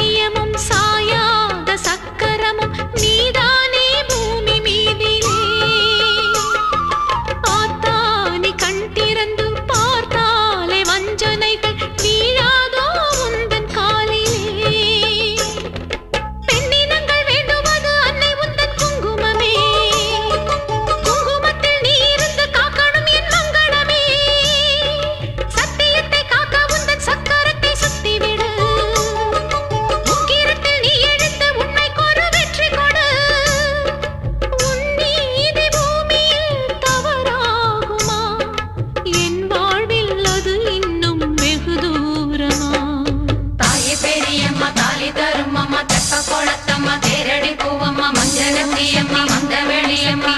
சத்தியமும் சாயாத சக்கரமும் நீதானே பூமி மீதிலே. பார்த்தானே கண் திறந்து பார்த்தாலே வஞ்சனைகள் வீழாதோ உந்தன் காலிலே. பெண்ணினங்கள் வேண்டுவது அன்னை உந்தன் குங்குமமே. குங்குமத்தில் நீ இருந்து காக்கணும் என் மங்களமே. சத்தியத்தை காக்க உந்தன் சக்கரத்தை சுத்திவிடு. முக்கிரத்தில் நீ எடுத்து உண்மைக்கொரு வெற்றி கொடு. உன் நீதி பூமியில் தவறாகுமா? என் வாழ்வில் அது இன்னும் வெகு தூரமா? தாயே பெரியம்மா தாலி தருமம்மா தெப்ப குளத்தம்மா தேரடி பூவம்மா மஞ்சளத்தியம்மா மந்த வெளியம்மா